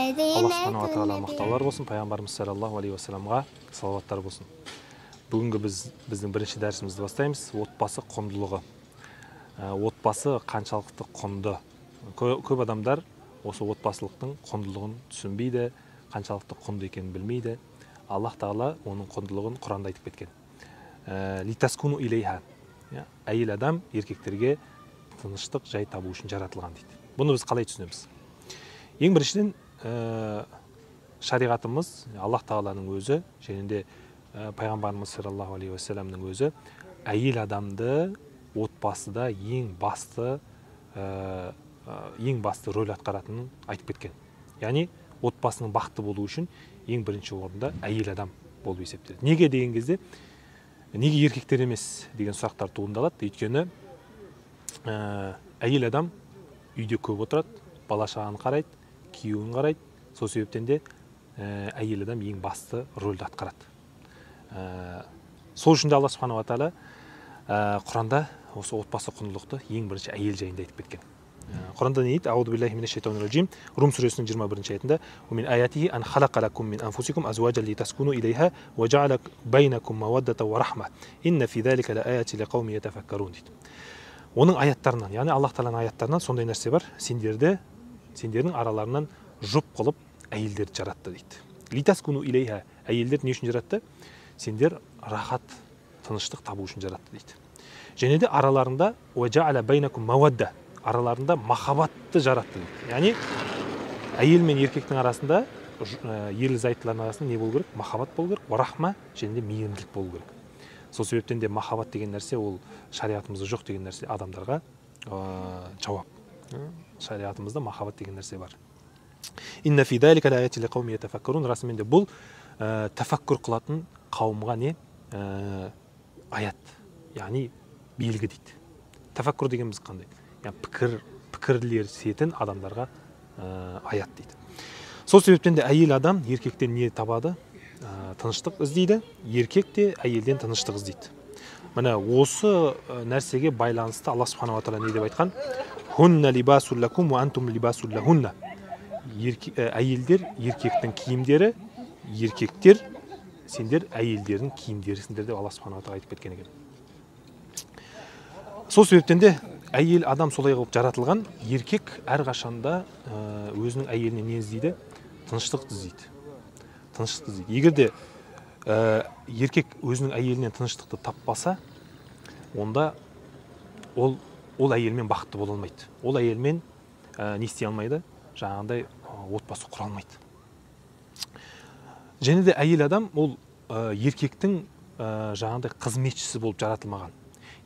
Алла субхана ва тағала мақтаулар болсын, пайғамбарымыз саллаллаху алейхи уассаламға салауаттар болсын. Бүгінгі біздің бірінші дәрісімізді бастаймыз. Отбасы құндылығы. Отбасы қаншалықты құнды. Көп адамдар осы отбасылықтың құндылығын түсінбейді, қаншалықты құнды екенін білмейді. Аллах тағала оның құндылығын Құранда айтып кеткен. Литаскуну илейха. Әйел адам еркектерге тыныштық, жай табу үшін жаратылған дейді. Бұны біз қалай түсінеміз? Ең біріншіден шариғатымыз, Аллах тағаланың өзі, және де пайғамбарымыз саллаллаху алейхи уассаламның өзі әйел адамды отбасыда ең басты рөл атқаратынын айтып кеткен. Яғни отбасының бақытты болу үшін ең бірінші орында әйел адам болып есептеледі. Неге деген кезде, неге еркектер емес деген сұрақтар туындалады. Өйткені әйел адам үйде көп отырады, бала шағаны қарайды, күйеуін қарайды. Сол себептен де әйел адам ең басты рөлді атқарады. Сол үшін де Алла субхана ва тағала Құранда осы отбасы құндылықты ең бірінші әйел жайында айтып кеткен. Құранда не дейді? Аузу биллахи минаш шайтанир раджим. Рум сүресінің 21-ші аятында: "Мин аятихи ан халақа лакум мин анфусикум азважан литаскуну илейха ва жа'ала байнакум маваддата ва рахма. Инна фи залика лааяти лиқауми ятафаккарун" дейді. Оның аяттарынан, яғни Аллах тағаланың аяттарынан сондай нәрсе бар. Сендердің араларынан жұп қылып әйелдерді жаратты дейді. Литаскуну илейха. Әйелдерді не үшін жаратты? Сендер рахат, тыныштық табу үшін жаратты дейді. Және де араларында уажа'ала байнакум мавадда. Араларында махаббатты жаратты дейді. Яғни әйел мен еркектің арасында, ерлі зайыптылардың арасында не болу керек? Махаббат болу керек, рахма, және де мейірімділік болу керек. Сол себептен де махаббат деген нәрсе ол шариғатымызда жоқ деген нәрсе адамдарға жауап. Шариғатымызда махаббат деген нәрсе бар. Инна фи залика лааяти лиқауми ятафаккарун. Расымен де бұл тафаккур қылатын қауымға не? Аят, яғни белгі дейді. Тафаккур дегеніміз қандай? Пікірлер сетін адамдарға аят дейді. Сол себептен де әйел адам еркектен не табады? Тыныштық іздейді. Еркек те әйелден тыныштық іздейді. Міне осы нәрсеге байланысты Алла субхана ва тағала не деп айтқан? Хунна либасул лакум ва антум либасул лахунна. Әйелдер еркектің киімдері, еркектер сендер әйелдердің киімдерісіңдер деп Алла субхана ва тағала айтып кеткен екен. Сол себептен де әйел адам солай қылып жаратылған. Еркек әрқашанда өзінің әйеліне не іздейді? Тыныштық іздейді. Тыныштық іздейді. Егер де еркек өзінің әйелінен тыныштықты таппаса, онда ол әйелмен бақытты бола алмайды. Ол әйелмен не істей алмайды? Жаңағындай отбасы құра алмайды. Және де әйел адам ол еркектің жаңағындай қызметшісі болып жаратылмаған.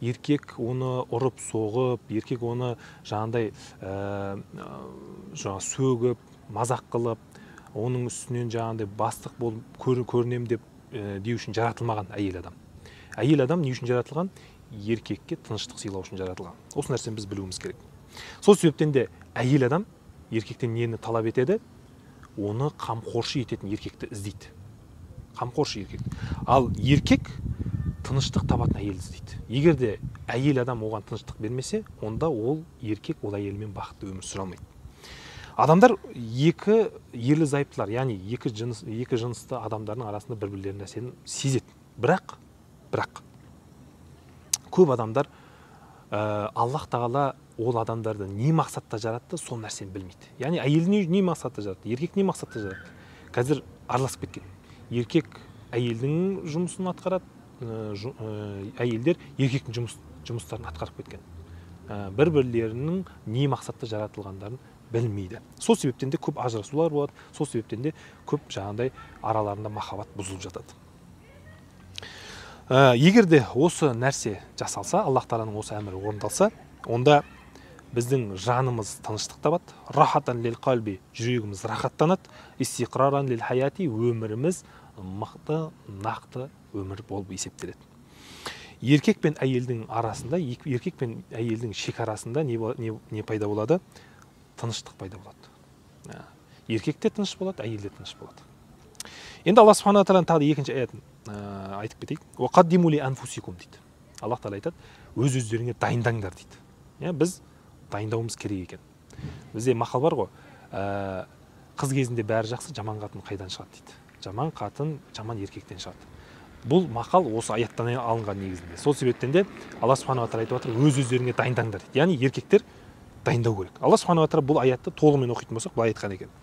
Еркек оны ұрып, соғып, еркек оны жаңағындай сөгіп, мазақ қылып, оның үстінен жаңағындай бастық болып көрінем деп деу үшін жаратылмаған әйел адам. Әйел адам не үшін жаратылған? Еркекке тыныштық сыйлау үшін жаратылған. Осы нәрсені біз білуіміз керек. Сол себептен де әйел адам еркектен нені талап етеді? Оны қамқоршы ететін еркекті іздейді. Қамқоршы еркек. Ал еркек тыныштық табатын әйел іздейді. Егер де әйел адам оған тыныштық бермесе, онда ол еркек ол әйелмен бақытты өмір сүре алмайды. Адамдар екі ерлі зайыптылар, яғни екі жынысты адамдардың арасында бір-бірлерінің нәрсені сезеді. Бірақ көп адамдар Аллах тағала ол адамдарды не мақсатта жаратты, сол нәрсені білмейді. Яғни әйеліне не мақсатта жаратты, еркек не мақсатта жаратты. Қазір араласып кеткен. Еркек әйелдің жұмысын атқарады, әйелдер еркектің жұмыстарын атқарып кеткен. Бір-бірлерінің не мақсатта жаратылғандарын білмейді. Сол себептен де көп ажырасулар болады, сол себептен де көп жаңағындай араларында махаббат бұзылып жатады. Егер де осы нәрсе жасалса, Аллах тағаланың осы әмірі орындалса, онда біздің жанымыз тыныштық табады, рахатан лил қалби, жүрегіміз рахаттанады, истиқраран лил хаяти, өміріміз мықты, нақты өмір болып есептеледі. Еркек пен әйелдің арасында, еркек пен әйелдің шекарасында не пайда болады? Тыныштық пайда болады. Еркекте тыныш болады, әйелде тыныш болады. Енді Алла субхана тағаланың тағы екінші аятын айтып кетейік. Уақаддиму ли анфусикум дейді. Аллах тағала айтады, өз-өздеріңе дайындаңдар дейді. Біз дайындауымыз керек екен. Бізде мақал бар ғой, қыз кезінде бәрі жақсы, жаман қатын қайдан шығады дейді. Жаман қатын жаман еркектен шығады. Бұл мақал осы аяттан алынған негізінде. Сол себептен де Алла субханала тағала айтып отыр, өз-өздеріңе дайындаңдар дейді. Яғни еркектер дайындау керек. Алла субханала тағала бұл аятты толығымен оқитын болсақ, былай айтқан екен.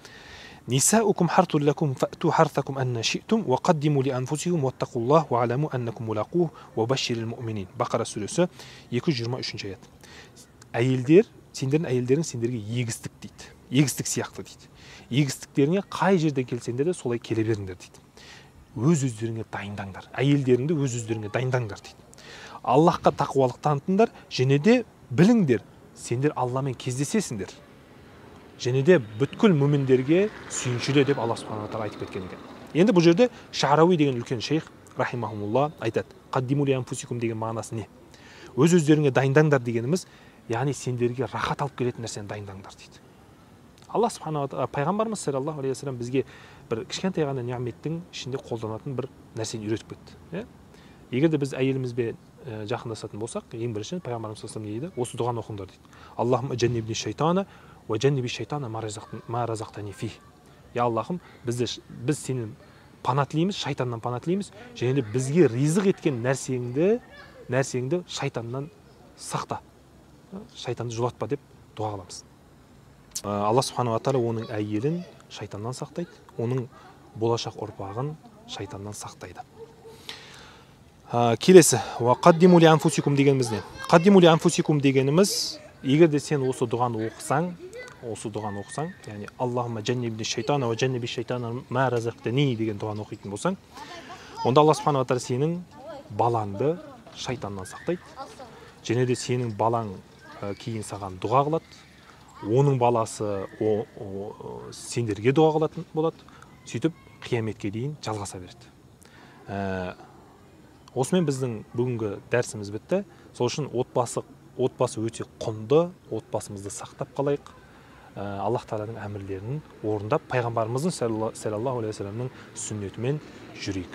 Нисаукум хартул лакум фату хартакум анна ши'тум ва қаддиму ли анфусикум ваттақуллах ва аламу аннакум мулақух ва башширил муъминин. Бақара сүресі 223 аят. Әйелдер, сендердің әйелдерің сендерге егістік дейді. Егістік сияқты дейді. Егістіктеріңе қай жерде келсеңдер де солай келе беріңдер дейді. Өз-өздеріңе дайындаңдар. Әйелдеріңді өз-өздеріңе дайындаңдар дейді. Аллахқа тақуалық танытыңдар, және де біліңдер, сендер Алламен кездесесіңдер. Және де бүткіл мүміндерге сүйіншіле деп Алла субханала тағала айтып кеткен екен. Енді бұл жерде Шарави деген үлкен шейх рахимахумулла айтады. Қаддиму ли анфусикум деген мағынасы не? Өз-өздеріңе дайындаңдар дегеніміз, яғни сендерге рахат алып келетін нәрсені дайындаңдар дейді. Алла субханала тағала, пайғамбарымыз саллаллаху алейхи вассалам бізге бір кішкентай ғана ni'меттің ішінде қолданатын бір нәрсені үйретіп кетті. Егер де біз әйелімізбен жақындасатын болсақ, ең бірінші пайғамбарымыз саллаллаху алейхи вассалам не дейді? Осы дұғаны оқыңдар дейді. Аллахумма джаннибни шайтана ва джанниби шайтана ма разақтани фи. Я Аллахым, біз сенен пана тілейміз, шайтаннан пана тілейміз, және де бізге ризық еткен нәрсеңді шайтаннан сақта. Шайтанды жолатпа деп дұға қыламыз. Алла субханала тағала оның әйелін шайтаннан сақтайды, оның болашақ ұрпағын шайтаннан сақтайды. Келесі, ва қаддиму ли анфусикум дегеніміз не? Қаддиму ли анфусикум дегеніміз, егер де сен осы дұғаны оқысаң, яғни Аллахумма джаннибни шайтана ва джанниби шайтана ма разақтани деген дұғаны оқитын болсаң, онда Алла субханала тағала сенің балаңды шайтаннан сақтайды, және де сенің балаң кейін саған дұға қылады, оның баласы сендерге дұға қылатын болады, сөйтіп қияметке дейін жалғаса береді. Осымен біздің бүгінгі дәрісіміз бітті. Сол үшін отбасы өте құнды, отбасымызды сақтап қалайық. Аллах Тағаланың әмірлерін орындап, пайғамбарымыздың саллаллаху алейхи ва салламның сүннетімен жүрейік.